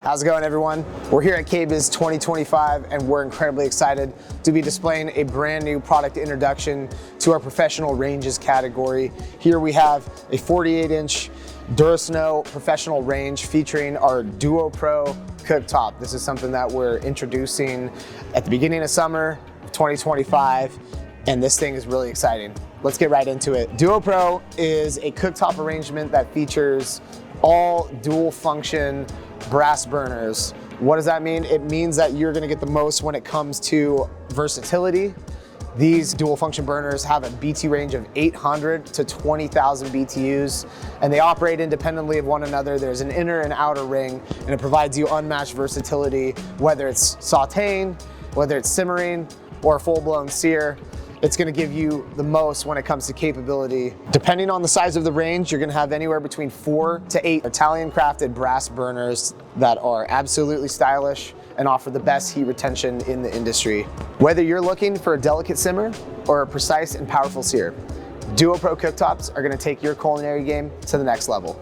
How's it going, everyone? We're here at KBIS 2025 and we're incredibly excited to be displaying a brand new product introduction to our professional ranges category. Here we have a 48-inch DuraSnow professional range featuring our DuoPro Cooktop. This is something that we're introducing at the beginning of summer 2025, and this thing is really exciting. Let's get right into it. DuoPro is a cooktop arrangement that features all dual function brass burners. What does that mean? It means that you're gonna get the most when it comes to versatility. These dual function burners have a BT range of 800 to 20,000 BTUs, and they operate independently of one another. There's an inner and outer ring, and it provides you unmatched versatility, whether it's sauteing, whether it's simmering, or a full-blown sear. It's gonna give you the most when it comes to capability. Depending on the size of the range, you're gonna have anywhere between 4 to 8 Italian crafted brass burners that are absolutely stylish and offer the best heat retention in the industry. Whether you're looking for a delicate simmer or a precise and powerful sear, DuoPro cooktops are gonna take your culinary game to the next level.